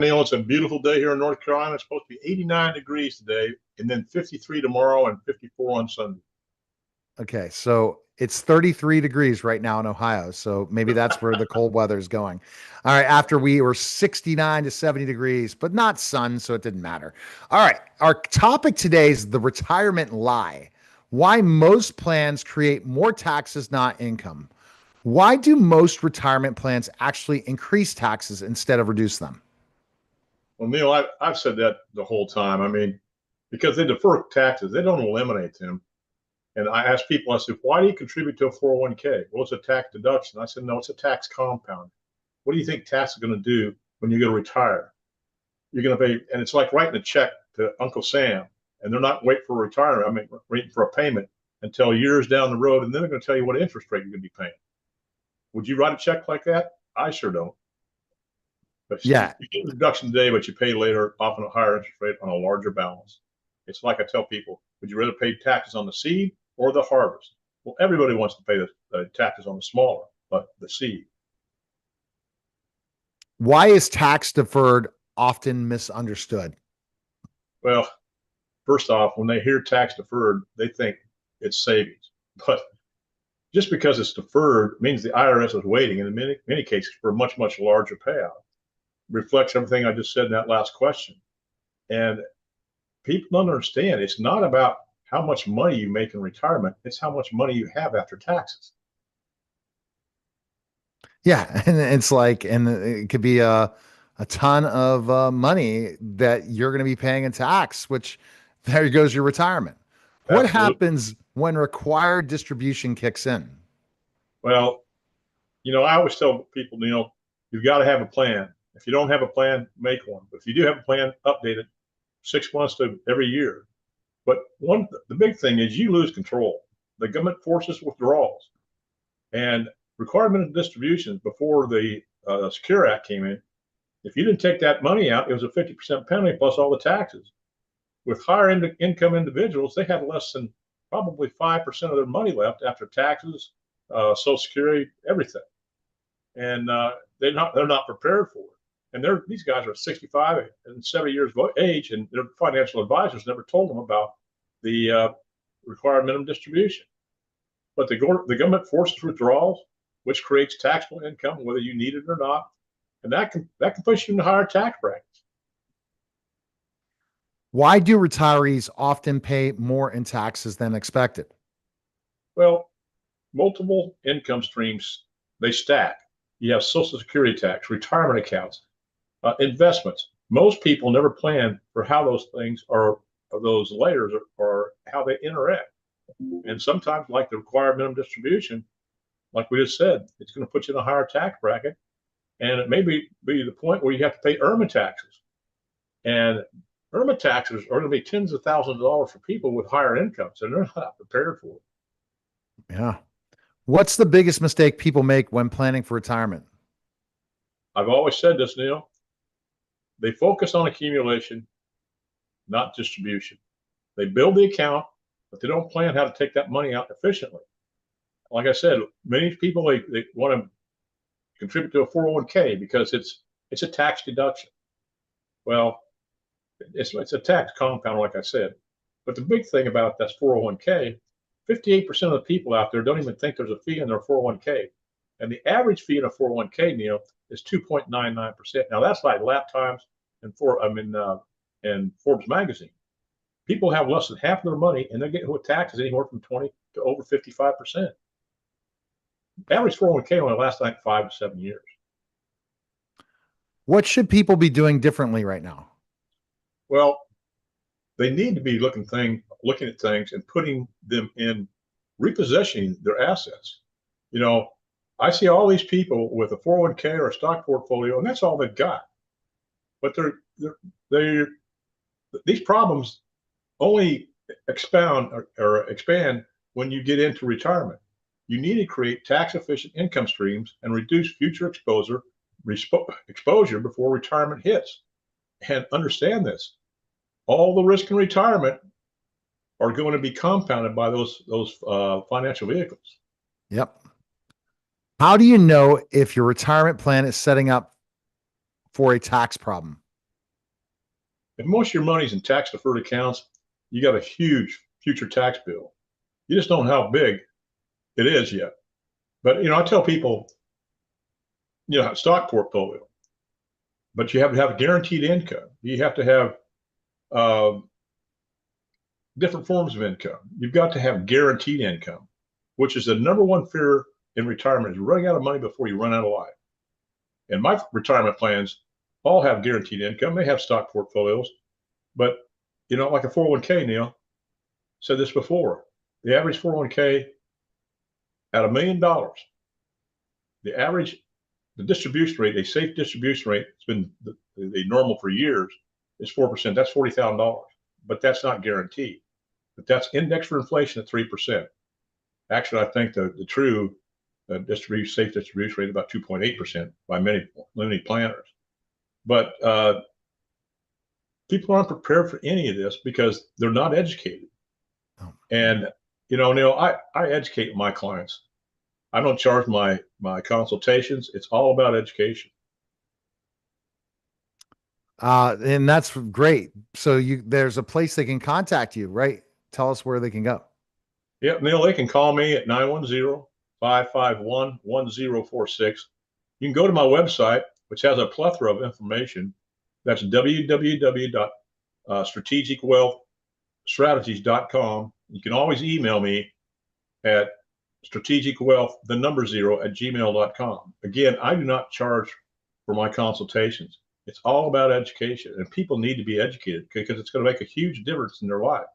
Neil, it's a beautiful day here in North Carolina. It's supposed to be 89 degrees today, and then 53 tomorrow and 54 on Sunday. Okay, so it's 33 degrees right now in Ohio. So maybe that's where the cold weather is going. All right, after we were 69 to 70 degrees, but not sun, so it didn't matter. All right, our topic today is the retirement lie. Why most plans create more taxes, not income. Why do most retirement plans actually increase taxes instead of reduce them? Well, Neil, I've said that the whole time. I mean, because they defer taxes, they don't eliminate them. And I ask people, I said, why do you contribute to a 401k? Well, it's a tax deduction. I said, no, it's a tax compound. What do you think tax is going to do when you're going to retire? You're going to pay, and it's like writing a check to Uncle Sam, and they're not waiting for retirement. I mean, waiting for a payment until years down the road, and then they're going to tell you what interest rate you're going to be paying. Would you write a check like that? I sure don't. But Yeah, you get a deduction today, but you pay later, often a higher interest rate on a larger balance. It's like I tell people, would you rather pay taxes on the seed or the harvest? Well, everybody wants to pay the taxes on the smaller, but the seed. why is tax deferred often misunderstood? Well, first off, when they hear tax deferred, they think it's savings. But just because it's deferred means the IRS is waiting, in many cases, for a much, much larger payout. Reflects everything I just said in that last question. And people don't understand. It's not about how much money you make in retirement. It's how much money you have after taxes. Yeah, and it's like, and it could be a ton of money that you're going to be paying in tax, which there goes your retirement. What Absolutely. happens when required distribution kicks in? Well, I always tell people, you've got to have a plan. If you don't have a plan, make one. But if you do have a plan, update it 6 months to every year. But the big thing is you lose control. The government forces withdrawals, and requirement of distributions before the Secure Act came in. If you didn't take that money out, it was a 50% penalty plus all the taxes. With higher income individuals, they had less than probably 5% of their money left after taxes, Social Security, everything, and they're not prepared for it. And these guys are 65 and 70 years of age, and their financial advisors never told them about the required minimum distribution. But the government forces withdrawals, which creates taxable income, whether you need it or not, and that can push you into higher tax brackets. Why do retirees often pay more in taxes than expected? Well, multiple income streams, they stack. You have Social Security tax, retirement accounts, investments. Most people never plan for how those things are, those layers are how they interact. And sometimes, like the required minimum distribution, like we just said, it's going to put you in a higher tax bracket. And it may be the point where you have to pay IRMA taxes. And IRMA taxes are going to be tens of thousands of dollars for people with higher incomes, and they're not prepared for it. Yeah. What's the biggest mistake people make when planning for retirement? I've always said this, Neil. They focus on accumulation, not distribution. They build the account, but they don't plan how to take that money out efficiently. Like I said, many people they want to contribute to a 401k because it's a tax deduction. Well, it's a tax compound, like I said. But the big thing about that's 401k, 58% of the people out there don't even think there's a fee in their 401k. And the average fee in a 401k, Neil, is 2.99%. Now that's like lap times and Forbes magazine. People have less than half of their money, and they're getting with taxes anywhere from 20 to over 55%. Average 401k only lasts like 5 to 7 years. What should people be doing differently right now? Well, they need to be looking at things and putting them in repossessing their assets. I see all these people with a 401k or a stock portfolio, and that's all they've got. But they're these problems only expand when you get into retirement. You need to create tax efficient income streams and reduce future exposure before retirement hits. And understand this: all the risk in retirement are going to be compounded by those financial vehicles. Yep. How do you know if your retirement plan is setting up for a tax problem? if most of your money's in tax deferred accounts, you got a huge future tax bill. You just don't know how big it is yet. But I tell people, stock portfolio, but you have to have guaranteed income. You have to have uh, different forms of income. You've got to have guaranteed income, which is the number one fear in retirement, is running out of money before you run out of life. And my retirement plans all have guaranteed income. They have stock portfolios, but like a 401k, Neil said this before, the average 401k at $1 million, the distribution rate, a safe distribution rate, it's been the normal for years, is 4%. That's $40,000, but that's not guaranteed. But that's indexed for inflation at 3%. Actually, I think the true safe distribution rate about 2.8% by many planners. But people aren't prepared for any of this because they're not educated. Oh. And Neil, I educate my clients. I don't charge my consultations. It's all about education. And that's great. So there's a place they can contact you, right? Tell us where they can go. Yep, Neil, they can call me at 910-551-1046. You can go to my website, which has a plethora of information. That's www.strategicwealthstrategies.com. You can always email me at strategicwealth0@gmail.com. Again, I do not charge for my consultations. It's all about education, and people need to be educated because it's going to make a huge difference in their life.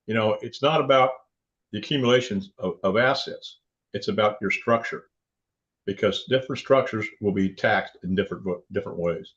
It's not about the accumulations of assets. It's about your structure, because different structures will be taxed in different ways.